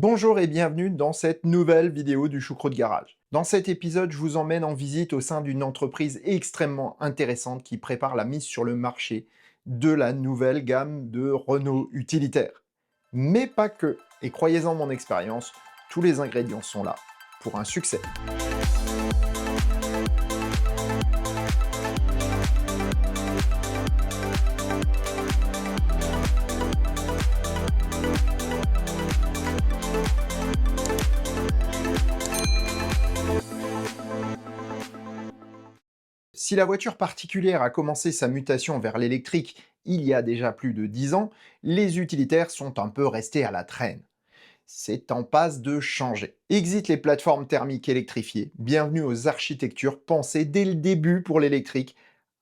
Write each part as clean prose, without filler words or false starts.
Bonjour et bienvenue dans cette nouvelle vidéo du Choucroute Garage. Dans cet épisode, je vous emmène en visite au sein d'une entreprise extrêmement intéressante qui prépare la mise sur le marché de la nouvelle gamme de Renault utilitaire. Mais pas que, et croyez-en mon expérience, tous les ingrédients sont là pour un succès. Si la voiture particulière a commencé sa mutation vers l'électrique il y a déjà plus de 10 ans, les utilitaires sont un peu restés à la traîne. C'est en passe de changer. Exit les plateformes thermiques électrifiées, bienvenue aux architectures pensées dès le début pour l'électrique,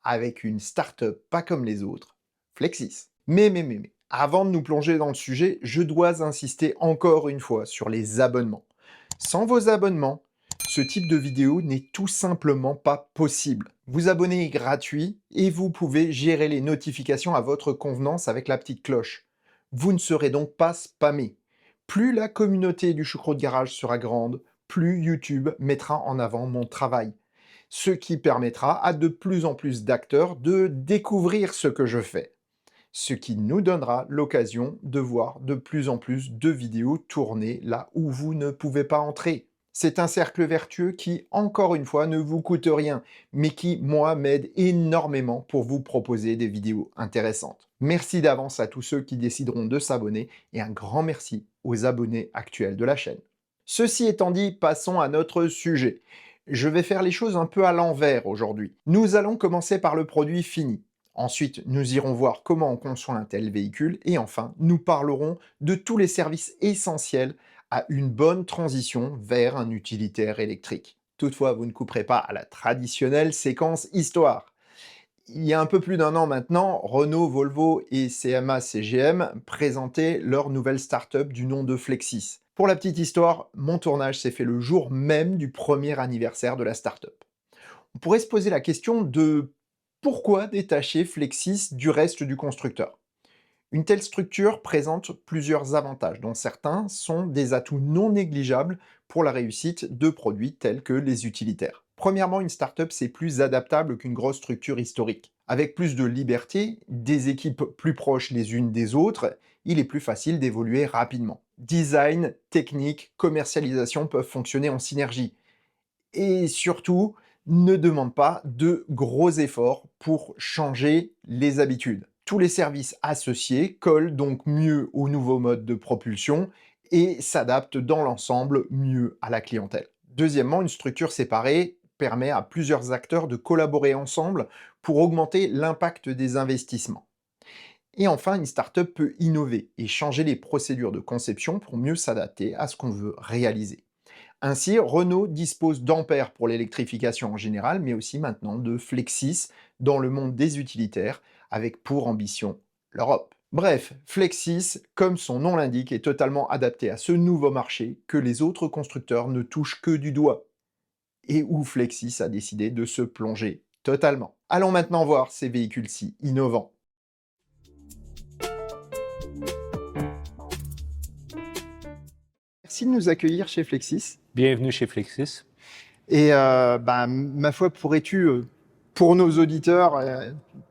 avec une start-up pas comme les autres, Flexis. Mais, avant de nous plonger dans le sujet, je dois insister encore une fois sur les abonnements. Sans vos abonnements, ce type de vidéo n'est tout simplement pas possible. Vous abonner est gratuit et vous pouvez gérer les notifications à votre convenance avec la petite cloche. Vous ne serez donc pas spammé. Plus la communauté du Choucroute Garage sera grande, plus YouTube mettra en avant mon travail. Ce qui permettra à de plus en plus d'acteurs de découvrir ce que je fais. Ce qui nous donnera l'occasion de voir de plus en plus de vidéos tournées là où vous ne pouvez pas entrer. C'est un cercle vertueux qui, encore une fois, ne vous coûte rien, mais qui, moi, m'aide énormément pour vous proposer des vidéos intéressantes. Merci d'avance à tous ceux qui décideront de s'abonner et un grand merci aux abonnés actuels de la chaîne. Ceci étant dit, passons à notre sujet. Je vais faire les choses un peu à l'envers aujourd'hui. Nous allons commencer par le produit fini. Ensuite, nous irons voir comment on conçoit un tel véhicule et enfin, nous parlerons de tous les services essentiels à une bonne transition vers un utilitaire électrique. Toutefois, vous ne couperez pas à la traditionnelle séquence histoire. Il y a un peu plus d'un an maintenant, Renault, Volvo et CMA-CGM présentaient leur nouvelle start-up du nom de Flexis. Pour la petite histoire, mon tournage s'est fait le jour même du premier anniversaire de la start-up. On pourrait se poser la question de pourquoi détacher Flexis du reste du constructeur. Une telle structure présente plusieurs avantages, dont certains sont des atouts non négligeables pour la réussite de produits tels que les utilitaires. Premièrement, une startup c'est plus adaptable qu'une grosse structure historique. Avec plus de liberté, des équipes plus proches les unes des autres, il est plus facile d'évoluer rapidement. Design, technique, commercialisation peuvent fonctionner en synergie. Et surtout, ne demande pas de gros efforts pour changer les habitudes. Tous les services associés collent donc mieux au nouveau mode de propulsion et s'adaptent dans l'ensemble mieux à la clientèle. Deuxièmement, une structure séparée permet à plusieurs acteurs de collaborer ensemble pour augmenter l'impact des investissements. Et enfin, une startup peut innover et changer les procédures de conception pour mieux s'adapter à ce qu'on veut réaliser. Ainsi, Renault dispose d'Ampère pour l'électrification en général, mais aussi maintenant de Flexis dans le monde des utilitaires, avec pour ambition l'Europe. Bref, Flexis, comme son nom l'indique, est totalement adapté à ce nouveau marché que les autres constructeurs ne touchent que du doigt, et où Flexis a décidé de se plonger totalement. Allons maintenant voir ces véhicules si innovants. Merci de nous accueillir chez Flexis. Bienvenue chez Flexis. Et ma foi, pourrais-tu, pour nos auditeurs,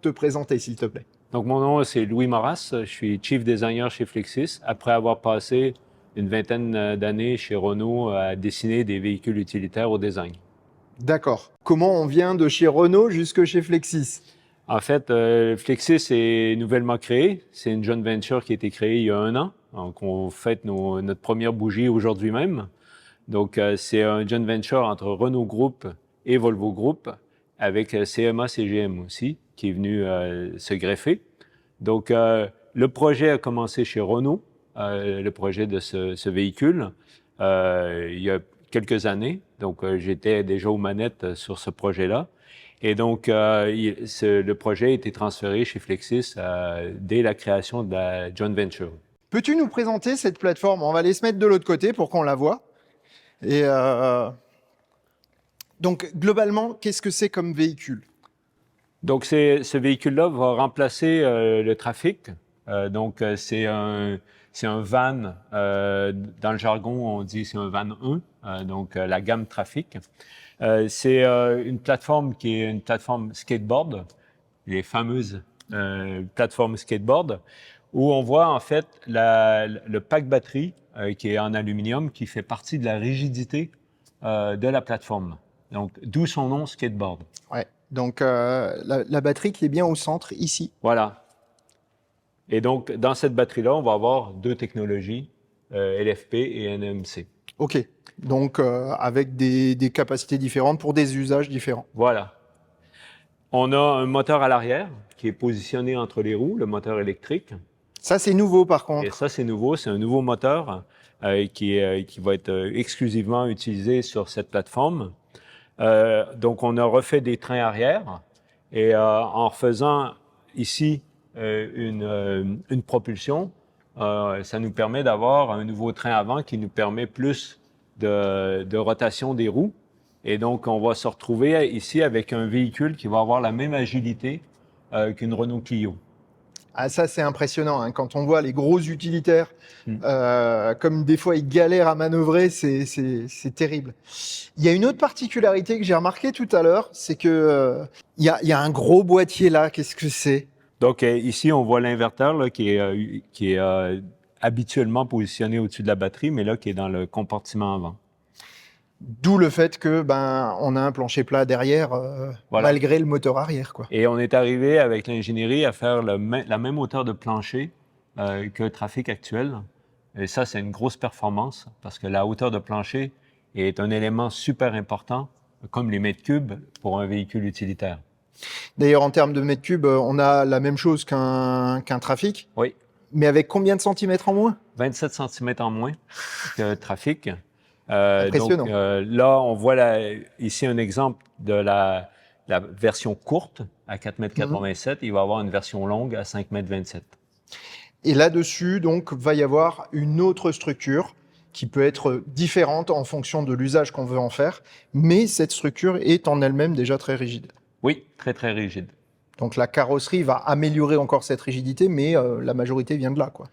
te présenter, s'il te plaît? Donc, mon nom, c'est Louis Maras. Je suis Chief Designer chez Flexis. Après avoir passé une vingtaine d'années chez Renault à dessiner des véhicules utilitaires au design. D'accord. Comment on vient de chez Renault jusque chez Flexis? En fait, Flexis est nouvellement créé. C'est une joint venture qui a été créée il y a 1 an. Donc, on fête notre première bougie aujourd'hui même. Donc, c'est un joint venture entre Renault Group et Volvo Group, avec CMA-CGM aussi, qui est venu se greffer. Donc, le projet a commencé chez Renault, le projet de ce véhicule, il y a quelques années. Donc, j'étais déjà aux manettes sur ce projet-là. Et donc, le projet a été transféré chez Flexis dès la création de la joint venture. Peux-tu nous présenter cette plateforme? On va aller se mettre de l'autre côté pour qu'on la voie. Et donc, globalement, qu'est-ce que c'est comme véhicule? Donc, ce véhicule-là va remplacer le trafic. Donc, c'est c'est un van. Dans le jargon, on dit c'est un van 1, donc la gamme Trafic. C'est une plateforme qui est une plateforme skateboard, les fameuses plateformes skateboard, où on voit en fait le pack batterie qui est en aluminium, qui fait partie de la rigidité de la plateforme. Donc, d'où son nom skateboard. Ouais. Donc, la batterie qui est bien au centre, ici. Voilà. Et donc, dans cette batterie-là, on va avoir deux technologies, LFP et NMC. OK. Donc, avec des capacités différentes pour des usages différents. Voilà. On a un moteur à l'arrière qui est positionné entre les roues, le moteur électrique. Ça, c'est nouveau, par contre. Et ça, c'est nouveau. C'est un nouveau moteur qui va être exclusivement utilisé sur cette plateforme. Donc, on a refait des trains arrière et en refaisant ici une propulsion, ça nous permet d'avoir un nouveau train avant qui nous permet plus de rotation des roues. Et donc, on va se retrouver ici avec un véhicule qui va avoir la même agilité qu'une Renault Clio. Ah, ça, c'est impressionnant. Hein. Quand on voit les gros utilitaires, comme des fois ils galèrent à manœuvrer, c'est terrible. Il y a une autre particularité que j'ai remarqué tout à l'heure, c'est que il y a un gros boîtier là. Qu'est-ce que c'est? Donc, ici, on voit l'inverteur là, qui est habituellement positionné au-dessus de la batterie, mais là, qui est dans le compartiment avant. D'où le fait que on a un plancher plat derrière, Voilà. malgré le moteur arrière, quoi. Et on est arrivé avec l'ingénierie à faire la même hauteur de plancher que le Trafic actuel. Et ça, c'est une grosse performance parce que la hauteur de plancher est un élément super important, comme les mètres cubes pour un véhicule utilitaire. D'ailleurs, en termes de mètres cubes, on a la même chose qu'un Trafic, Oui, mais avec combien de centimètres en moins? 27 cm en moins que le Trafic. Impressionnant. Donc là, on voit ici un exemple de la version courte à 4,87 m. Il va y avoir une version longue à 5,27 m. Et là-dessus, donc, va y avoir une autre structure qui peut être différente en fonction de l'usage qu'on veut en faire, mais cette structure est en elle-même déjà très rigide. Oui, très, très rigide. Donc la carrosserie va améliorer encore cette rigidité, mais la majorité vient de là, quoi.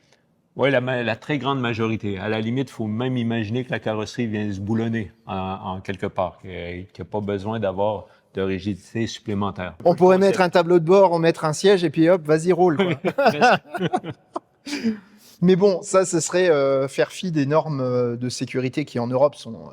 Oui, la très grande majorité. À la limite, il faut même imaginer que la carrosserie vient se boulonner en quelque part, qu'il n'y a pas besoin d'avoir de rigidité supplémentaire. On pourrait mettre un tableau de bord, on mettre un siège et puis hop, vas-y, roule, quoi. Mais bon, ça, ce serait faire fi des normes de sécurité qui en Europe sont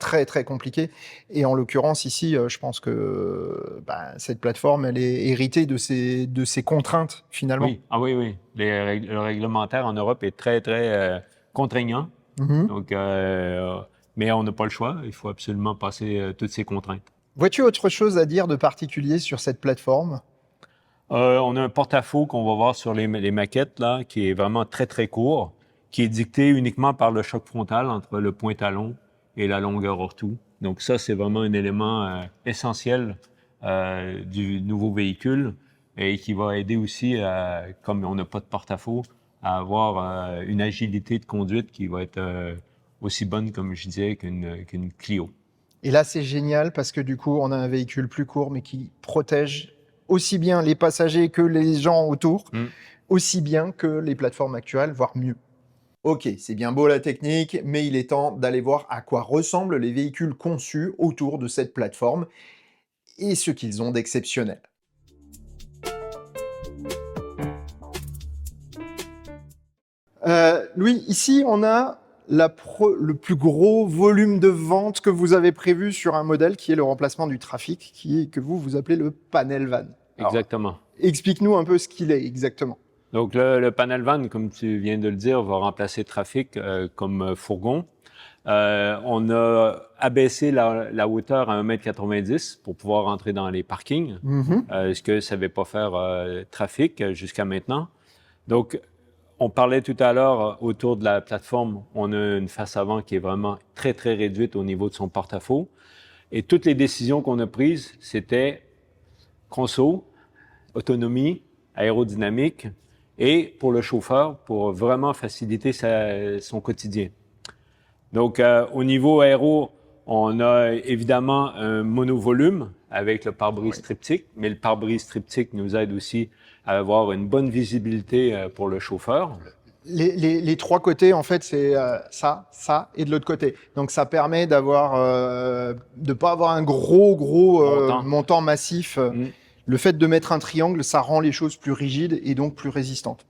très très compliquées. Et en l'occurrence ici, je pense que cette plateforme, elle est héritée de ces contraintes finalement. Oui, ah oui, oui. Le réglementaire en Europe est très très contraignant. Donc, mais on n'a pas le choix. Il faut absolument passer toutes ces contraintes. Vois-tu autre chose à dire de particulier sur cette plateforme? On a un porte-à-faux qu'on va voir sur les maquettes, là, qui est vraiment très, très court, qui est dicté uniquement par le choc frontal entre le point talon et la longueur ortho. Donc ça, c'est vraiment un élément essentiel du nouveau véhicule et qui va aider aussi, comme on n'a pas de porte-à-faux, à avoir une agilité de conduite qui va être aussi bonne, comme je disais, qu'une Clio. Et là, c'est génial parce que du coup, on a un véhicule plus court, mais qui protège aussi bien les passagers que les gens autour, aussi bien que les plateformes actuelles, voire mieux. Ok, c'est bien beau la technique, mais il est temps d'aller voir à quoi ressemblent les véhicules conçus autour de cette plateforme et ce qu'ils ont d'exceptionnel. Louis, ici, on a le plus gros volume de vente que vous avez prévu sur un modèle qui est le remplacement du Trafic, que vous appelez le panel van. Exactement. Explique-nous un peu ce qu'il est exactement. Donc le panel van, comme tu viens de le dire, va remplacer Trafic comme fourgon. On a abaissé la hauteur à 1,90 m pour pouvoir rentrer dans les parkings, ce que ne savait pas faire Trafic jusqu'à maintenant. Donc, on parlait tout à l'heure autour de la plateforme, on a une face avant qui est vraiment très, très réduite au niveau de son porte-à-faux. Et toutes les décisions qu'on a prises, c'était conso, autonomie, aérodynamique et pour le chauffeur, pour vraiment faciliter son quotidien. Donc, au niveau aéro, on a évidemment un monovolume avec le pare-brise triptyque, mais le pare-brise triptyque nous aide aussi à avoir une bonne visibilité pour le chauffeur. Les trois côtés, en fait, c'est ça et de l'autre côté. Donc, ça permet de pas avoir un gros Montant. montant massif. Mm. Le fait de mettre un triangle, ça rend les choses plus rigides et donc plus résistantes.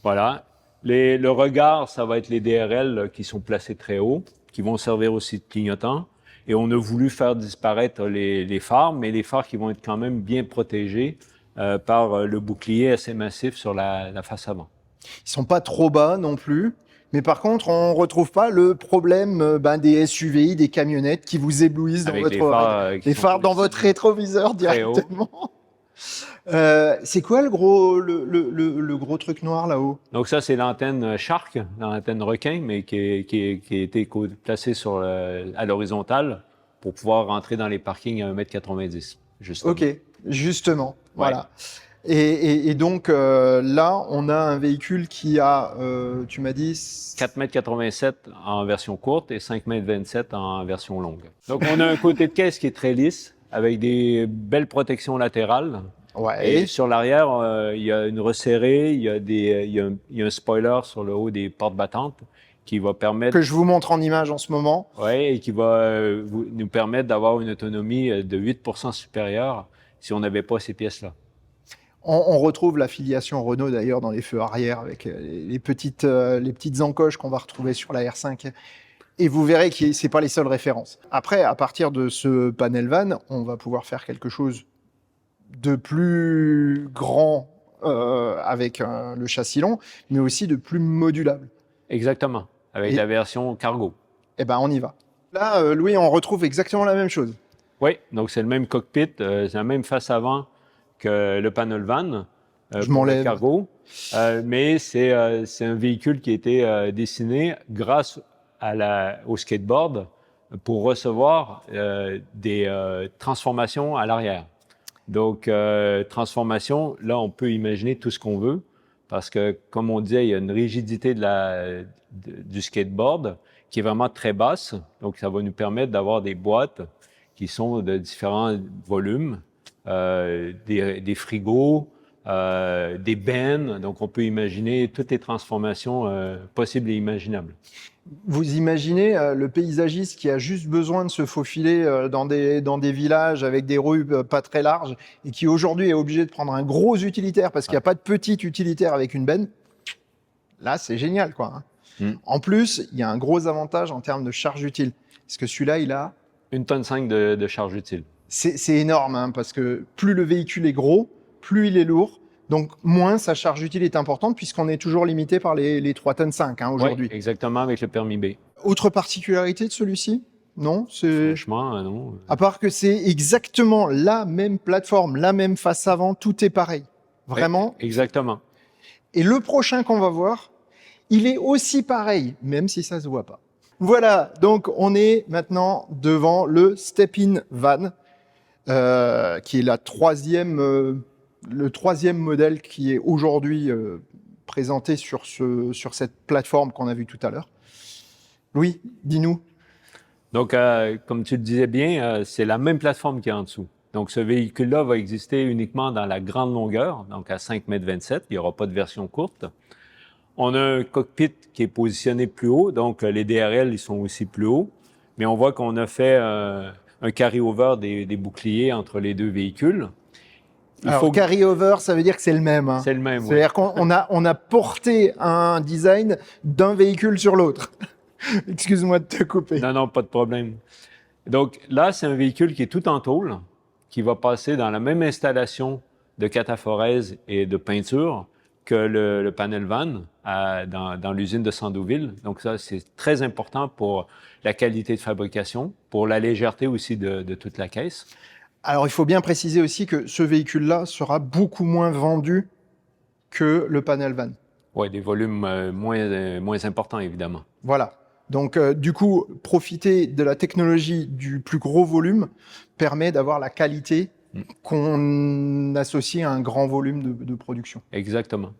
Voilà. Le regard, ça va être les DRL qui sont placés très haut, qui vont servir aussi de clignotants. Et on a voulu faire disparaître les phares, mais les phares qui vont être quand même bien protégés par le bouclier assez massif sur la face avant. Ils sont pas trop bas non plus. Mais par contre, on retrouve pas le problème des SUV, des camionnettes qui vous éblouissent dans Avec votre les phares dans votre rétroviseur très haut. directement. C'est quoi le gros truc noir là-haut? Donc ça, c'est l'antenne Shark, l'antenne requin, mais qui a été placée à l'horizontale pour pouvoir rentrer dans les parkings à 1,90 m, justement. Ok, justement, voilà. Et donc là, on a un véhicule qui a, tu m'as dit... 4,87 m en version courte et 5,27 m en version longue. Donc on a un côté de caisse qui est très lisse, avec des belles protections latérales. Ouais. Et sur l'arrière, il y a une resserrée, il y a un spoiler sur le haut des portes battantes qui va permettre... Que je vous montre en image en ce moment. Oui, et qui va nous permettre d'avoir une autonomie de 8 % supérieure si on n'avait pas ces pièces-là. On retrouve l'affiliation Renault d'ailleurs dans les feux arrière avec les petites encoches qu'on va retrouver sur la R5. Et vous verrez que ce n'est pas les seules références. Après, à partir de ce panel van, on va pouvoir faire quelque chose de plus grand avec le châssis long, mais aussi de plus modulable. Exactement, avec la version cargo. Eh ben, on y va. Là, Louis, on retrouve exactement la même chose. Oui, donc c'est le même cockpit, c'est la même face avant que le panel van pour le cargo, mais c'est un véhicule qui a été dessiné grâce au skateboard pour recevoir des transformations à l'arrière. Donc, transformation, là, on peut imaginer tout ce qu'on veut parce que, comme on disait, il y a une rigidité du skateboard qui est vraiment très basse. Donc, ça va nous permettre d'avoir des boîtes qui sont de différents volumes, des frigos, des bennes. Donc, on peut imaginer toutes les transformations possibles et imaginables. Vous imaginez le paysagiste qui a juste besoin de se faufiler dans des villages avec des rues pas très larges et qui aujourd'hui est obligé de prendre un gros utilitaire parce qu'il n'y a pas de petit utilitaire avec une benne. Là, c'est génial, quoi. En plus, il y a un gros avantage en termes de charge utile. Parce que celui-là, il a... 1,5 tonne de charge utile. C'est énorme, hein, parce que plus le véhicule est gros, plus il est lourd. Donc, moins sa charge utile est importante puisqu'on est toujours limité par les 3,5 tonnes aujourd'hui. Oui, exactement, avec le permis B. Autre particularité de celui-ci? Non, franchement, non. À part que c'est exactement la même plateforme, la même face avant, tout est pareil. Vraiment. Oui, exactement. Et le prochain qu'on va voir, il est aussi pareil, même si ça se voit pas. Voilà, donc on est maintenant devant le Step-in Van, qui est le troisième modèle qui est aujourd'hui présenté sur cette plateforme qu'on a vue tout à l'heure. Louis, dis-nous. Donc, comme tu le disais bien, c'est la même plateforme qui est en dessous. Donc, ce véhicule-là va exister uniquement dans la grande longueur, donc à 5,27 m. Il n'y aura pas de version courte. On a un cockpit qui est positionné plus haut, donc les DRL, ils sont aussi plus hauts. Mais on voit qu'on a fait un carry-over des boucliers entre les deux véhicules. Carry-over, ça veut dire que c'est le même. Hein. C'est le même, oui. C'est-à-dire qu'on a porté un design d'un véhicule sur l'autre. Excuse-moi de te couper. Non, pas de problème. Donc là, c'est un véhicule qui est tout en tôle, qui va passer dans la même installation de cataphorèse et de peinture que le panel van dans l'usine de Sandouville. Donc ça, c'est très important pour la qualité de fabrication, pour la légèreté aussi de toute la caisse. Alors, il faut bien préciser aussi que ce véhicule-là sera beaucoup moins vendu que le panel van. Oui, des volumes moins importants, évidemment. Voilà. Donc, du coup, profiter de la technologie du plus gros volume permet d'avoir la qualité qu'on associe à un grand volume de production. Exactement.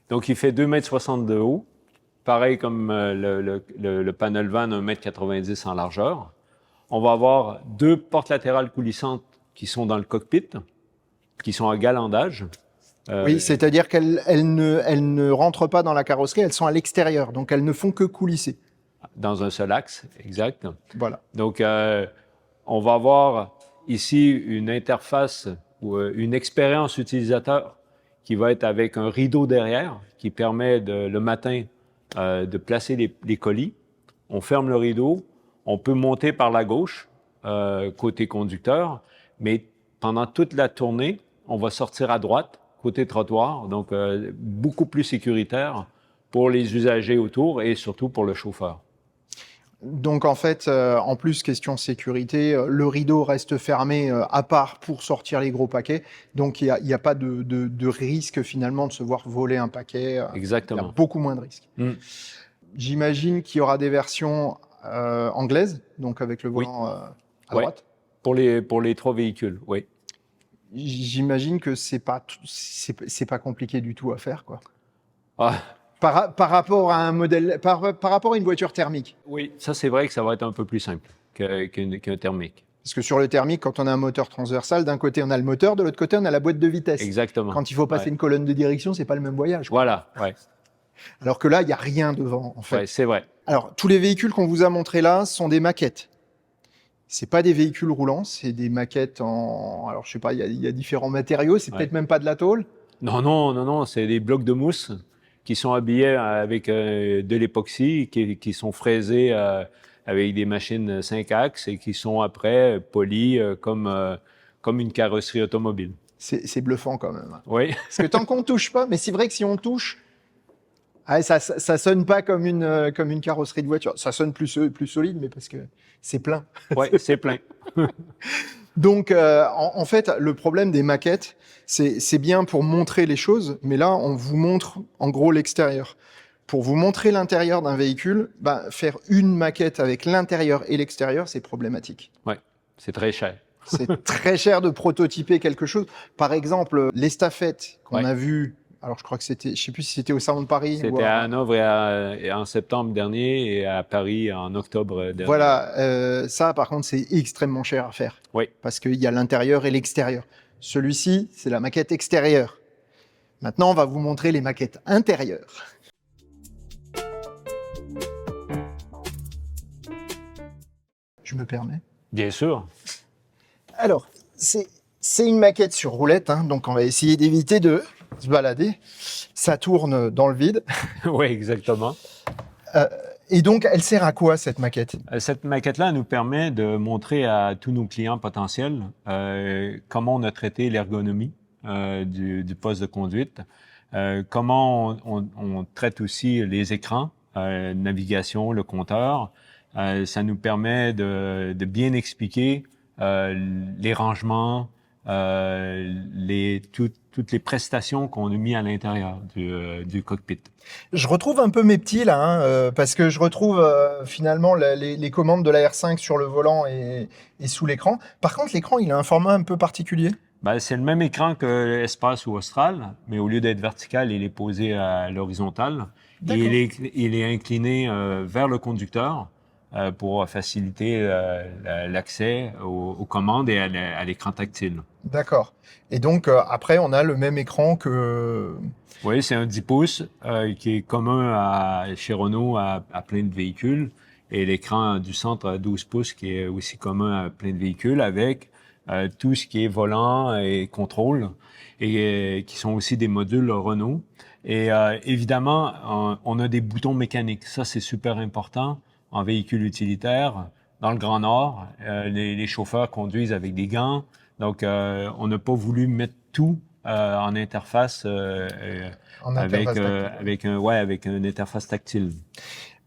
Donc, il fait 2,60 m de haut, pareil comme le panel van, 1,90 m en largeur. On va avoir deux portes latérales coulissantes qui sont dans le cockpit, qui sont à galandage. Oui, c'est-à-dire qu'elles ne rentrent pas dans la carrosserie, elles sont à l'extérieur, donc elles ne font que coulisser. Dans un seul axe, exact. Voilà. Donc, on va avoir ici une interface ou une expérience utilisateur qui va être avec un rideau derrière qui permet le matin de placer les colis. On ferme le rideau, on peut monter par la gauche, côté conducteur, mais pendant toute la tournée, on va sortir à droite, côté trottoir, donc beaucoup plus sécuritaire pour les usagers autour et surtout pour le chauffeur. Donc en fait, en plus, question sécurité, le rideau reste fermé à part pour sortir les gros paquets. Donc il n'y a pas de risque finalement de se voir voler un paquet. Il y a Exactement. beaucoup moins de risques. Mm. J'imagine qu'il y aura des versions anglaises, donc avec le volant à Ouais. droite. Pour les 3 véhicules, oui. J'imagine que c'est pas compliqué du tout à faire, quoi. Ah, Par rapport à un modèle, par rapport à une voiture thermique. oui, ça c'est vrai que ça va être un peu plus simple qu'un thermique. Parce que sur le thermique, quand on a un moteur transversal, d'un côté on a le moteur, de l'autre côté on a la boîte de vitesse. Exactement. Quand il faut passer une colonne de direction, c'est pas le même voyage, quoi. Voilà, ouais. Alors que là, il y a rien devant, en fait. Ouais, c'est vrai. Alors, tous les véhicules qu'on vous a montrés là sont des maquettes. C'est pas des véhicules roulants, c'est des maquettes en. Alors, je sais pas, il y a différents matériaux, c'est peut-être même pas de la tôle. Non, c'est des blocs de mousse qui sont habillés avec de l'époxy, qui sont fraisés avec des machines 5 axes et qui sont après polis comme une carrosserie automobile. C'est bluffant quand même. Oui. Parce que tant qu'on touche pas, mais c'est vrai que si on touche, ça sonne pas comme une carrosserie de voiture. Ça sonne plus solide, mais parce que c'est plein. Oui, c'est plein. Donc, en fait, le problème des maquettes, c'est bien pour montrer les choses, mais là, on vous montre en gros l'extérieur. Pour vous montrer l'intérieur d'un véhicule, faire une maquette avec l'intérieur et l'extérieur, c'est problématique. Oui, c'est très cher. C'est très cher de prototyper quelque chose. Par exemple, l'estafette qu'on a vu, alors je crois que c'était, je sais plus si c'était au Salon de Paris. C'était à Hanovre en septembre dernier et à Paris en octobre dernier. Voilà, ça par contre c'est extrêmement cher à faire. Oui. Parce qu'il y a l'intérieur et l'extérieur. Celui-ci, c'est la maquette extérieure. Maintenant, on va vous montrer les maquettes intérieures. Je me permets. Bien sûr. Alors, c'est une maquette sur roulette, hein, donc on va essayer d'éviter de se balader. Ça tourne dans le vide. Oui, exactement. Et donc, elle sert à quoi, cette maquette? Cette maquette-là nous permet de montrer à tous nos clients potentiels comment on a traité l'ergonomie du poste de conduite, comment on traite aussi les écrans, navigation, le compteur. Ça nous permet de bien expliquer les rangements, toutes les prestations qu'on a mis à l'intérieur du cockpit. Je retrouve un peu mes petits là, hein, parce que je retrouve finalement les commandes de la R5 sur le volant et sous l'écran. Par contre, l'écran, il a un format un peu particulier. Ben, c'est le même écran que Espace ou Austral, mais au lieu d'être vertical, il est posé à l'horizontale. Et il est incliné vers le conducteur pour faciliter l'accès aux commandes et à l'écran tactile. D'accord. Et donc, après, on a le même écran que... Oui, c'est un 10 pouces qui est commun chez Renault à plein de véhicules. Et l'écran du centre à 12 pouces qui est aussi commun à plein de véhicules avec tout ce qui est volant et contrôle et qui sont aussi des modules Renault. Et évidemment, on a des boutons mécaniques. Ça, c'est super important en véhicule utilitaire. Dans le Grand Nord, les chauffeurs conduisent avec des gants. Donc, on n'a pas voulu mettre tout en interface avec une interface tactile.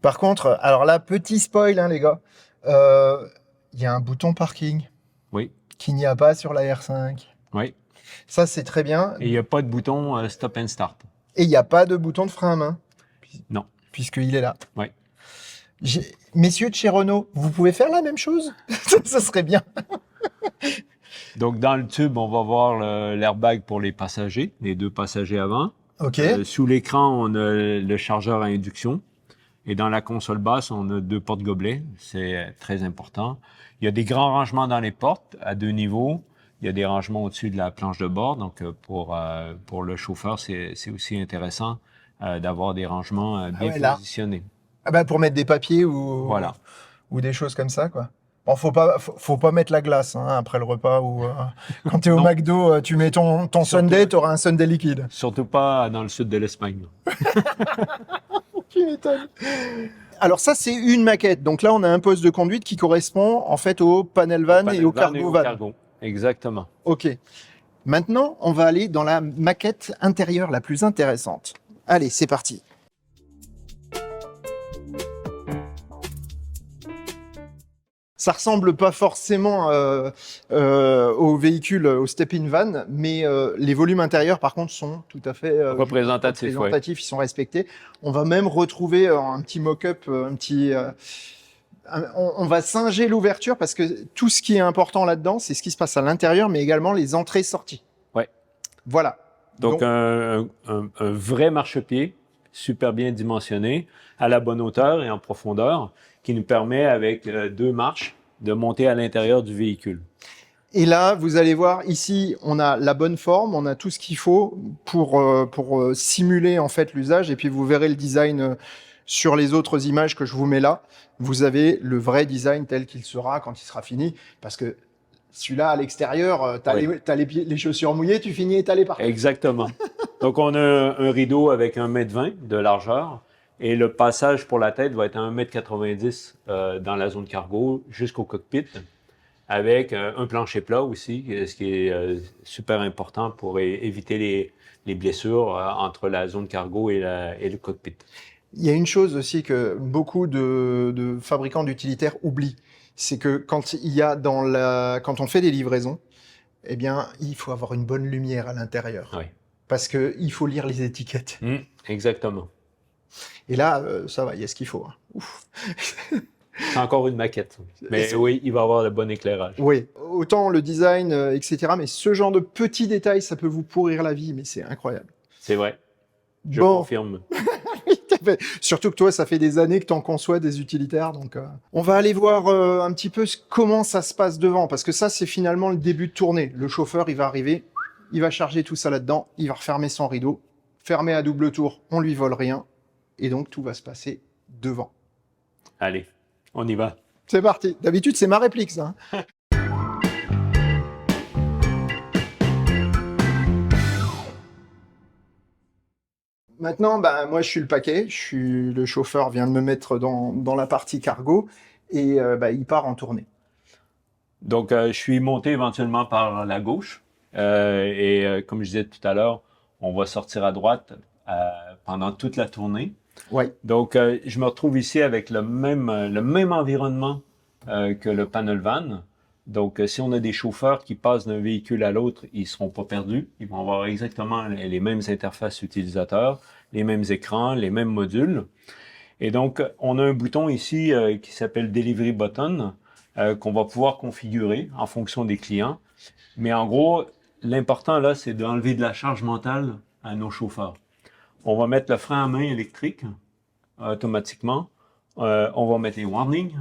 Par contre, alors là, petit spoil, hein, les gars, il y a un bouton parking. Oui. Qu'il n'y a pas sur la R5. Oui. Ça, c'est très bien. Et il n'y a pas de bouton stop and start. Et il n'y a pas de bouton de frein à main. Non. Puisqu'il est là. Oui. Messieurs de chez Renault, vous pouvez faire la même chose? Ça serait bien. Donc, dans le tube, on va voir l'airbag pour les passagers, les 2 passagers avant. OK. Sous l'écran, on a le chargeur à induction. Et dans la console basse, on a 2 portes gobelets. C'est très important. Il y a des grands rangements dans les portes à 2 niveaux. Il y a des rangements au-dessus de la planche de bord. Donc, pour le chauffeur, c'est aussi intéressant d'avoir des rangements Ah bien ouais, là. positionnés. Ah bah pour mettre des papiers Voilà. ou des choses comme ça, quoi. Bon, faut pas mettre la glace hein, après le repas ou quand t'es au Non. McDo, tu mets ton Surtout- sundae, t'auras un sundae liquide. Surtout pas dans le sud de l'Espagne. Tu m'étonnes. Alors ça, c'est une maquette. Donc là, on a un poste de conduite qui correspond en fait au panel van et au cargo van. cargo. Exactement. Ok. Maintenant, on va aller dans la maquette intérieure la plus intéressante. Allez, c'est parti. Ça ressemble pas forcément au véhicule, au step-in van, mais les volumes intérieurs, par contre, sont tout à fait Représentatif, ouais. ils sont respectés. On va même retrouver un petit mock-up, on va singer l'ouverture parce que tout ce qui est important là-dedans, c'est ce qui se passe à l'intérieur, mais également les entrées-sorties. Ouais. Voilà. Donc, un vrai marchepied, super bien dimensionné, à la bonne hauteur et en profondeur, qui nous permet, avec 2 marches, de monter à l'intérieur du véhicule. Et là, vous allez voir, ici, on a la bonne forme, on a tout ce qu'il faut pour simuler en fait l'usage. Et puis, vous verrez le design sur les autres images que je vous mets là. Vous avez le vrai design tel qu'il sera quand il sera fini. Parce que celui-là, à l'extérieur, t'as les chaussures mouillées, tu finis étalé par terre. Exactement. Donc, on a un rideau avec 1,20 m de largeur. Et le passage pour la tête va être à 1,90 m dans la zone cargo jusqu'au cockpit, avec un plancher plat aussi, ce qui est super important pour éviter les blessures entre la zone cargo et le cockpit. Il y a une chose aussi que beaucoup de fabricants d'utilitaires oublient, c'est que quand on fait des livraisons, eh bien, il faut avoir une bonne lumière à l'intérieur. Oui. Parce qu'il faut lire les étiquettes. Exactement. Et là, ça va, il y a ce qu'il faut. Hein. Ouf. C'est encore une maquette. Mais oui, il va avoir le bon éclairage. Oui, autant le design, etc. Mais ce genre de petits détails, ça peut vous pourrir la vie, mais c'est incroyable. C'est vrai. Je Bon. confirme. Surtout que toi, ça fait des années que tu en conçois des utilitaires. Donc, on va aller voir un petit peu comment ça se passe devant. Parce que ça, c'est finalement le début de tournée. Le chauffeur, il va arriver, il va charger tout ça là-dedans, il va refermer son rideau. Fermé à double tour, on lui vole rien. Et donc, tout va se passer devant. Allez, on y va. C'est parti. D'habitude, c'est ma réplique, ça. Maintenant, moi, je suis le paquet. Le chauffeur vient de me mettre dans la partie cargo et il part en tournée. Donc, je suis monté éventuellement par la gauche. Comme je disais tout à l'heure, on va sortir à droite pendant toute la tournée. Ouais. Donc, je me retrouve ici avec le même environnement que le panel van. Donc, si on a des chauffeurs qui passent d'un véhicule à l'autre, ils ne seront pas perdus. Ils vont avoir exactement les mêmes interfaces utilisateurs, les mêmes écrans, les mêmes modules. Et donc, on a un bouton ici qui s'appelle Delivery Button qu'on va pouvoir configurer en fonction des clients. Mais en gros, l'important là, c'est d'enlever de la charge mentale à nos chauffeurs. On va mettre le frein à main électrique automatiquement. On va mettre les warnings.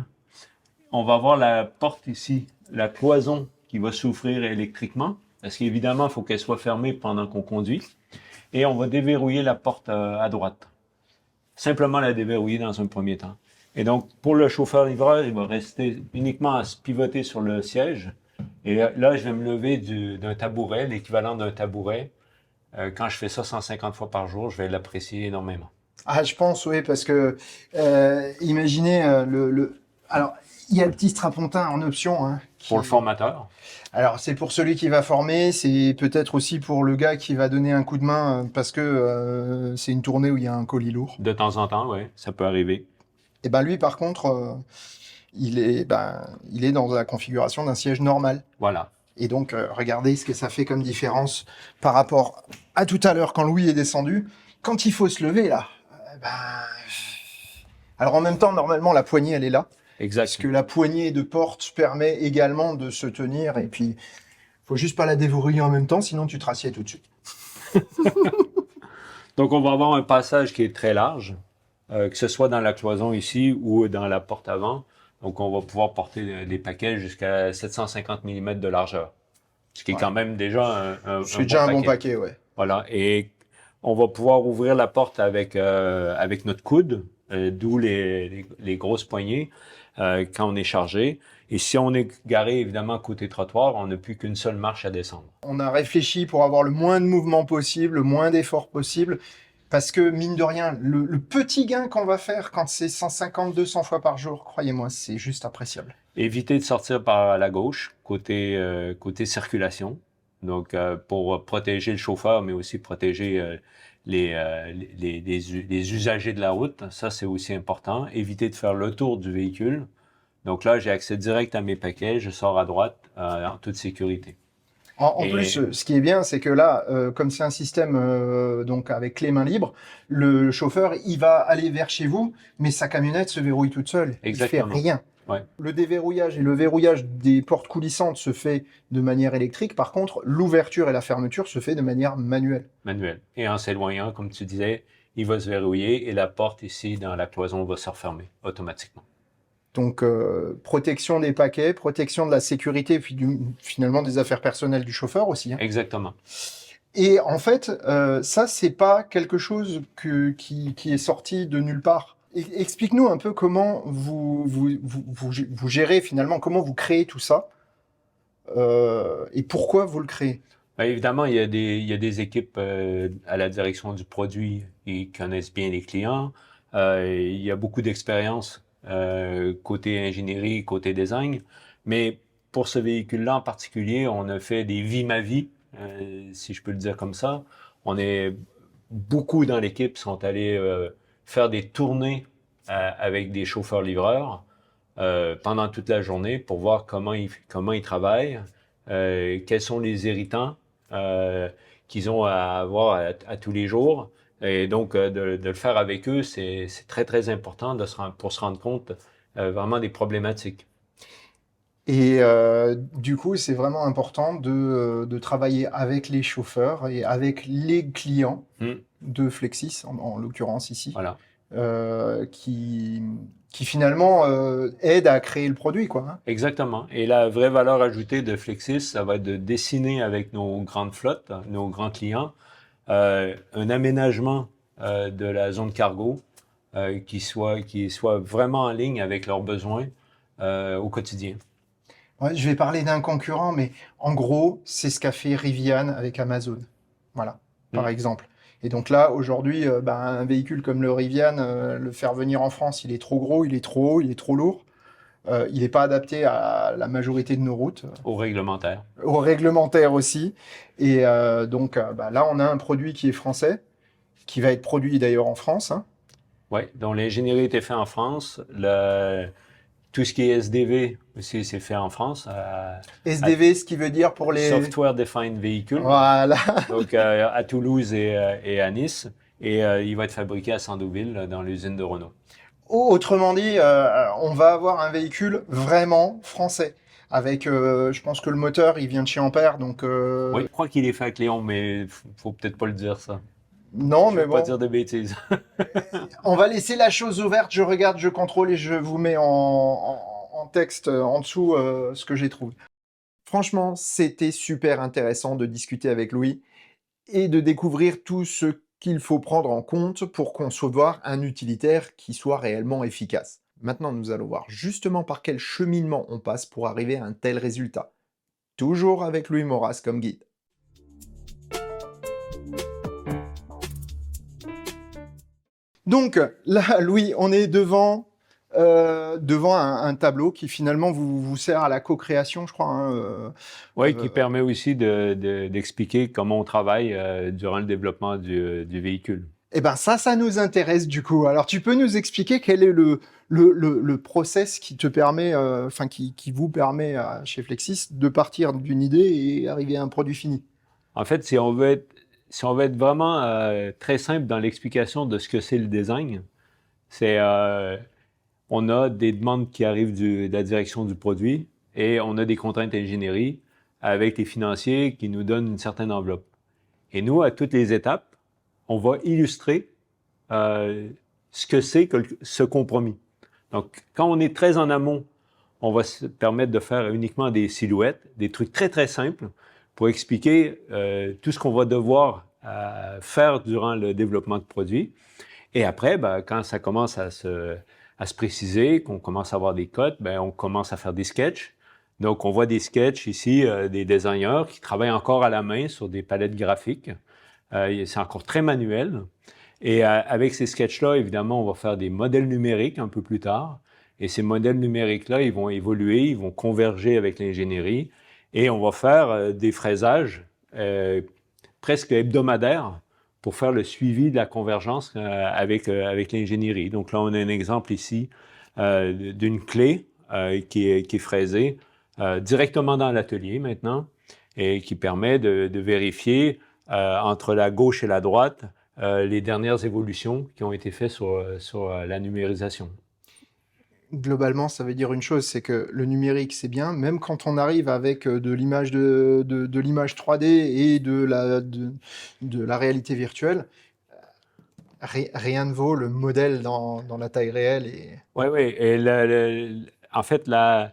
On va avoir la porte ici, la cloison qui va s'ouvrir électriquement, parce qu'évidemment, il faut qu'elle soit fermée pendant qu'on conduit. Et on va déverrouiller la porte à droite. Simplement la déverrouiller dans un premier temps. Et donc, pour le chauffeur-livreur, il va rester uniquement à se pivoter sur le siège. Et là, je vais me lever d'un tabouret, l'équivalent d'un tabouret. Quand je fais ça 150 fois par jour, je vais l'apprécier énormément. Ah, je pense, oui, parce que imaginez Alors, il y a le petit strapontin en option. Hein, pour le formateur. Alors, c'est pour celui qui va former, c'est peut-être aussi pour le gars qui va donner un coup de main parce que c'est une tournée où il y a un colis lourd. De temps en temps, oui, ça peut arriver. Et lui, par contre, il est dans la configuration d'un siège normal. Voilà. Et donc, regardez ce que ça fait comme différence par rapport à tout à l'heure quand Louis est descendu. Quand il faut se lever, là, alors en même temps, normalement, la poignée, elle est là. Exact. Parce que la poignée de porte permet également de se tenir. Et puis, faut juste pas la déverrouiller en même temps, sinon tu te rassieds tout de suite. Donc, on va avoir un passage qui est très large, que ce soit dans la cloison ici ou dans la porte avant. Donc, on va pouvoir porter des paquets jusqu'à 750 mm de largeur. ce qui est quand Ouais. même déjà C'est un bon déjà un bon paquet. paquet, ouais. Voilà. Et on va pouvoir ouvrir la porte avec notre coude, d'où les grosses poignées quand on est chargé. Et si on est garé, évidemment, côté trottoir, on n'a plus qu'une seule marche à descendre. On a réfléchi pour avoir le moins de mouvement possible, le moins d'efforts possible, parce que, mine de rien, le petit gain qu'on va faire quand c'est 150, 200 fois par jour, croyez-moi, c'est juste appréciable. Éviter de sortir par la gauche, côté circulation. Donc, pour protéger le chauffeur, mais aussi protéger les usagers de la route. Ça, c'est aussi important. Éviter de faire le tour du véhicule. Donc là, j'ai accès direct à mes paquets. Je sors à droite en toute sécurité. En plus, Et ce qui est bien, c'est que là, comme c'est un système donc avec les mains libres, le chauffeur, il va aller vers chez vous, mais sa camionnette se verrouille toute seule. Il fait exactement. rien. Ouais, Le déverrouillage et le verrouillage des portes coulissantes se fait de manière électrique. Par contre, l'ouverture et la fermeture se fait de manière manuelle. manuel. Et en s'éloignant, comme tu disais, il va se verrouiller et la porte ici dans la cloison va se refermer automatiquement. Donc, protection des paquets, protection de la sécurité, puis finalement des affaires personnelles du chauffeur aussi, hein. Exactement. Et en fait, ça, c'est pas quelque chose qui est sorti de nulle part. Explique-nous un peu comment vous gérez finalement, comment vous créez tout ça, et pourquoi vous le créez. Ben, évidemment, il y a des équipes à la direction du produit qui connaissent bien les clients. Il y a beaucoup d'expérience côté ingénierie, côté design. Mais pour ce véhicule-là en particulier, on a fait des vies ma vie, si je peux le dire comme ça. On est beaucoup dans l'équipe sont allés faire des tournées avec des chauffeurs-livreurs pendant toute la journée pour voir comment ils travaillent, quels sont les irritants qu'ils ont à avoir à tous les jours. Et donc, de le faire avec eux, c'est très, très important pour se rendre compte vraiment des problématiques. Et du coup, c'est vraiment important de travailler avec les chauffeurs et avec les clients Hmm, de Flexis, en l'occurrence ici, voilà, euh, qui, qui finalement aident à créer le produit, quoi, hein. exactement. Et la vraie valeur ajoutée de Flexis, ça va être de dessiner avec nos grandes flottes, nos grands clients, un aménagement de la zone cargo qui soit vraiment en ligne avec leurs besoins au quotidien. Ouais, je vais parler d'un concurrent, mais en gros, c'est ce qu'a fait Rivian avec Amazon. Voilà, par Hmm. exemple. Et donc là, aujourd'hui, ben, un véhicule comme le Rivian, le faire venir en France, il est trop gros, il est trop haut, il est trop lourd. Il n'est pas adapté à la majorité de nos routes, Au réglementaire. au réglementaire aussi. Et donc bah, là, on a un produit qui est français, qui va être produit d'ailleurs en France, hein. Oui, donc l'ingénierie était faite en France. Tout ce qui est SDV aussi, c'est fait en France. À SDV, ce qui veut dire pour les... Software Defined Vehicle, Voilà. donc à Toulouse et à Nice. Et il va être fabriqué à Sandouville, dans l'usine de Renault. Autrement dit, on va avoir un véhicule vraiment français. Avec, je pense que le moteur, il vient de chez Ampère, donc Oui, je crois qu'il est fait avec Léon, mais faut peut-être pas le dire ça. non, Je mais veux pas bon, dire de bêtises. on va laisser la chose ouverte. Je regarde, je contrôle et je vous mets en texte en dessous ce que j'ai trouvé. Franchement, c'était super intéressant de discuter avec Louis et de découvrir tout ce qu'il faut prendre en compte pour concevoir un utilitaire qui soit réellement efficace. Maintenant, nous allons voir justement par quel cheminement on passe pour arriver à un tel résultat. Toujours avec Louis Maurras comme guide. Donc là, Louis, on est devant un tableau qui finalement vous sert à la co-création, je crois, hein, Oui, qui permet aussi d'expliquer comment on travaille durant le développement du véhicule. Eh ben ça nous intéresse du coup. Alors tu peux nous expliquer quel est le process qui te permet, enfin qui vous permet chez Flexis de partir d'une idée et arriver à un produit fini. En fait, si on veut être vraiment très simple dans l'explication de ce que c'est le design, c'est on a des demandes qui arrivent de la direction du produit et on a des contraintes d'ingénierie avec les financiers qui nous donnent une certaine enveloppe. Et nous, à toutes les étapes, on va illustrer ce que c'est que ce compromis. Donc, quand on est très en amont, on va se permettre de faire uniquement des silhouettes, des trucs très, très simples, pour expliquer tout ce qu'on va devoir faire durant le développement de produits. Et après, ben, quand ça commence à se préciser, qu'on commence à avoir des codes, ben, on commence à faire des sketchs. Donc, on voit des sketchs ici, des designers qui travaillent encore à la main sur des palettes graphiques. C'est encore très manuel. Et avec ces sketchs-là, évidemment, on va faire des modèles numériques un peu plus tard. Et ces modèles numériques-là, ils vont évoluer, ils vont converger avec l'ingénierie. Et on va faire des fraisages presque hebdomadaires pour faire le suivi de la convergence avec l'ingénierie. Donc là, on a un exemple ici d'une clé qui est fraisée directement dans l'atelier maintenant et qui permet de vérifier entre la gauche et la droite les dernières évolutions qui ont été faites sur la numérisation. Globalement, ça veut dire une chose, c'est que le numérique, c'est bien, même quand on arrive avec de l'image de l'image 3D et de la réalité virtuelle, rien ne vaut le modèle dans la taille réelle. Oui, oui. Et en fait, la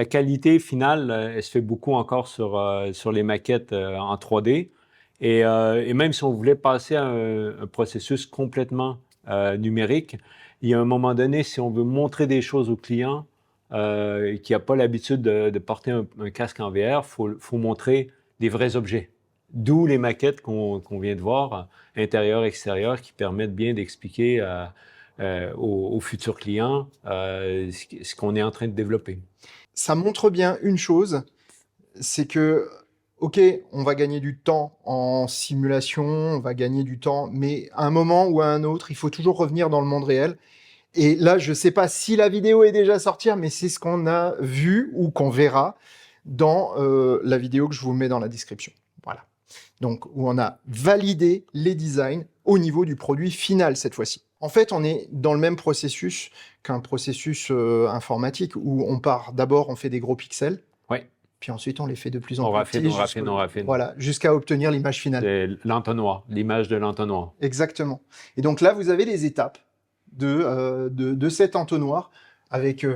qualité finale, elle se fait beaucoup encore sur les maquettes en 3D. Et même si on voulait passer à un processus complètement numérique, il y a un moment donné, si on veut montrer des choses au client qui n'a pas l'habitude de porter un casque en VR, il faut montrer des vrais objets. D'où les maquettes qu'on vient de voir, intérieur, extérieur, qui permettent bien d'expliquer aux futurs clients ce qu'on est en train de développer. Ça montre bien une chose, c'est que, ok, on va gagner du temps en simulation, on va gagner du temps, mais à un moment ou à un autre, il faut toujours revenir dans le monde réel. Et là, je ne sais pas si la vidéo est déjà sortie, mais c'est ce qu'on a vu ou qu'on verra dans la vidéo que je vous mets dans la description. Voilà. Donc, où on a validé les designs au niveau du produit final cette fois-ci. En fait, on est dans le même processus qu'un processus informatique où on part d'abord, on fait des gros pixels. Oui. Puis ensuite, on les fait de plus en On plus raffine, on petits. raffine, on raffine. Voilà, jusqu'à obtenir l'image finale. C'est l'entonnoir, l'image de l'entonnoir. Exactement. Et donc là, vous avez les étapes de cet entonnoir avec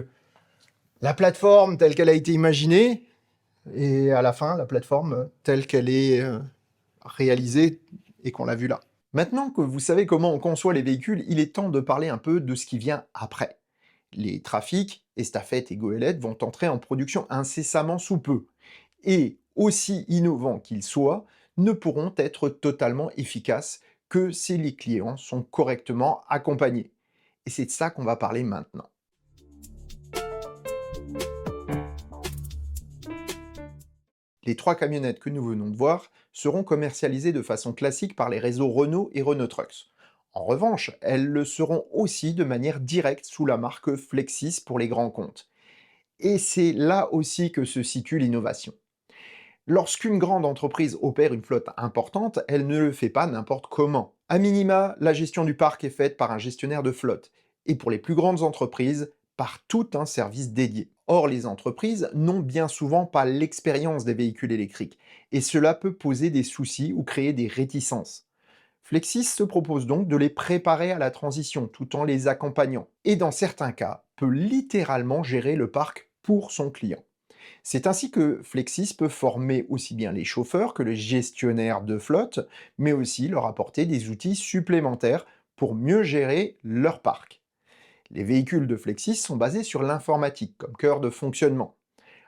la plateforme telle qu'elle a été imaginée et à la fin, la plateforme telle qu'elle est réalisée et qu'on l'a vue là. Maintenant que vous savez comment on conçoit les véhicules, il est temps de parler un peu de ce qui vient après. Les Trafic, Estafette et Goélette vont entrer en production incessamment sous peu. Et, aussi innovants qu'ils soient, ne pourront être totalement efficaces que si les clients sont correctement accompagnés. Et c'est de ça qu'on va parler maintenant. Les 3 camionnettes que nous venons de voir seront commercialisées de façon classique par les réseaux Renault et Renault Trucks. En revanche, elles le seront aussi de manière directe sous la marque Flexis pour les grands comptes. Et c'est là aussi que se situe l'innovation. Lorsqu'une grande entreprise opère une flotte importante, elle ne le fait pas n'importe comment. A minima, la gestion du parc est faite par un gestionnaire de flotte, et pour les plus grandes entreprises, par tout un service dédié. Or, les entreprises n'ont bien souvent pas l'expérience des véhicules électriques, et cela peut poser des soucis ou créer des réticences. Flexis se propose donc de les préparer à la transition tout en les accompagnant, et dans certains cas, peut littéralement gérer le parc pour son client. C'est ainsi que Flexis peut former aussi bien les chauffeurs que les gestionnaires de flotte, mais aussi leur apporter des outils supplémentaires pour mieux gérer leur parc. Les véhicules de Flexis sont basés sur l'informatique comme cœur de fonctionnement.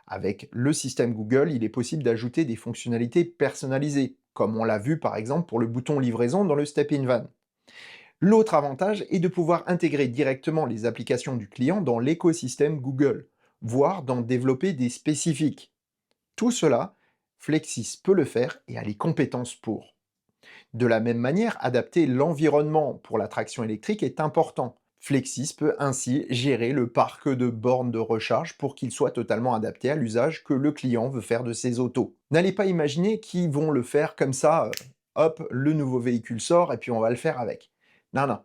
Avec le système Google, il est possible d'ajouter des fonctionnalités personnalisées, comme on l'a vu par exemple pour le bouton livraison dans le Step-in Van. L'autre avantage est de pouvoir intégrer directement les applications du client dans l'écosystème Google, voire d'en développer des spécifiques. Tout cela, Flexis peut le faire et a les compétences pour. De la même manière, adapter l'environnement pour la traction électrique est important. Flexis peut ainsi gérer le parc de bornes de recharge pour qu'il soit totalement adapté à l'usage que le client veut faire de ses autos. N'allez pas imaginer qu'ils vont le faire comme ça, hop, le nouveau véhicule sort et puis on va le faire avec. Non, non.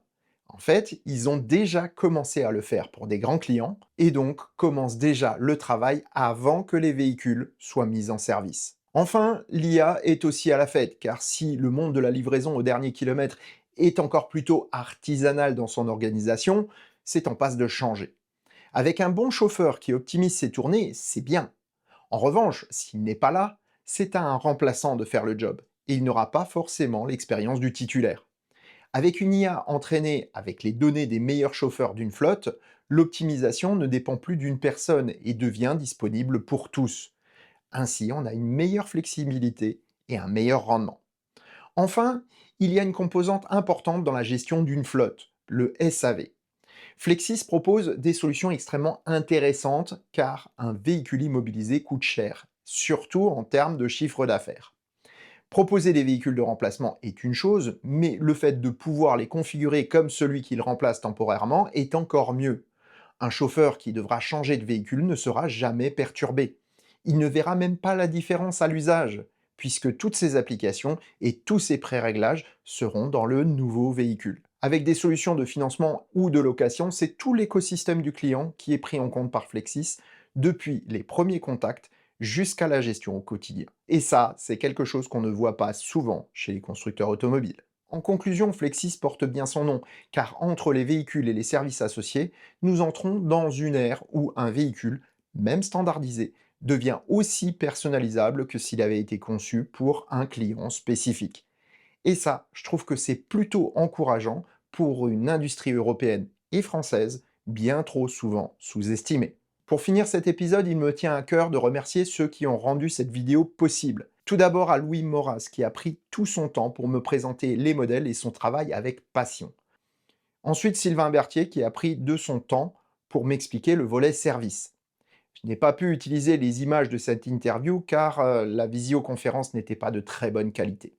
En fait, ils ont déjà commencé à le faire pour des grands clients et donc commencent déjà le travail avant que les véhicules soient mis en service. Enfin, l'IA est aussi à la fête, car si le monde de la livraison au dernier kilomètre est encore plutôt artisanal dans son organisation, c'est en passe de changer. Avec un bon chauffeur qui optimise ses tournées, c'est bien. En revanche, s'il n'est pas là, c'est à un remplaçant de faire le job, et il n'aura pas forcément l'expérience du titulaire. Avec une IA entraînée avec les données des meilleurs chauffeurs d'une flotte, l'optimisation ne dépend plus d'une personne et devient disponible pour tous. Ainsi, on a une meilleure flexibilité et un meilleur rendement. Enfin, il y a une composante importante dans la gestion d'une flotte, le SAV. Flexis propose des solutions extrêmement intéressantes car un véhicule immobilisé coûte cher, surtout en termes de chiffre d'affaires. Proposer des véhicules de remplacement est une chose, mais le fait de pouvoir les configurer comme celui qui le remplace temporairement est encore mieux. Un chauffeur qui devra changer de véhicule ne sera jamais perturbé. Il ne verra même pas la différence à l'usage, puisque toutes ces applications et tous ces pré-réglages seront dans le nouveau véhicule. Avec des solutions de financement ou de location, c'est tout l'écosystème du client qui est pris en compte par Flexis, depuis les premiers contacts jusqu'à la gestion au quotidien. Et ça, c'est quelque chose qu'on ne voit pas souvent chez les constructeurs automobiles. En conclusion, Flexis porte bien son nom, car entre les véhicules et les services associés, nous entrons dans une ère où un véhicule, même standardisé, devient aussi personnalisable que s'il avait été conçu pour un client spécifique. Et ça, je trouve que c'est plutôt encourageant pour une industrie européenne et française bien trop souvent sous-estimée. Pour finir cet épisode, il me tient à cœur de remercier ceux qui ont rendu cette vidéo possible. Tout d'abord à Louis Moras qui a pris tout son temps pour me présenter les modèles et son travail avec passion. Ensuite Sylvain Berthier qui a pris de son temps pour m'expliquer le volet service. Je n'ai pas pu utiliser les images de cette interview car la visioconférence n'était pas de très bonne qualité.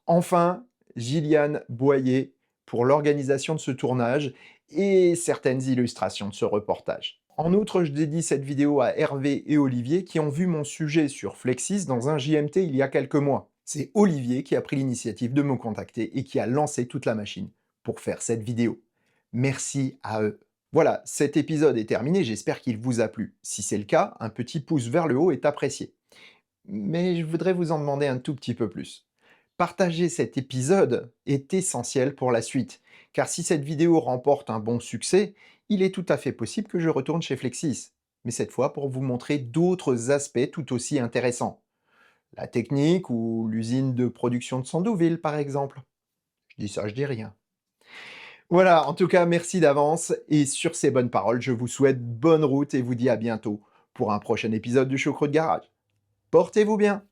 Enfin, Gilliane Boyer pour l'organisation de ce tournage et certaines illustrations de ce reportage. En outre, je dédie cette vidéo à Hervé et Olivier qui ont vu mon sujet sur Flexis dans un JMT il y a quelques mois. C'est Olivier qui a pris l'initiative de me contacter et qui a lancé toute la machine pour faire cette vidéo. Merci à eux. Voilà, cet épisode est terminé, j'espère qu'il vous a plu. Si c'est le cas, un petit pouce vers le haut est apprécié. Mais je voudrais vous en demander un tout petit peu plus. Partager cet épisode est essentiel pour la suite, car si cette vidéo remporte un bon succès, il est tout à fait possible que je retourne chez Flexis, mais cette fois pour vous montrer d'autres aspects tout aussi intéressants. La technique ou l'usine de production de Sandouville par exemple. Je dis ça, je dis rien. Voilà, en tout cas merci d'avance, et sur ces bonnes paroles, je vous souhaite bonne route et vous dis à bientôt pour un prochain épisode du Choucroute Garage. Portez-vous bien!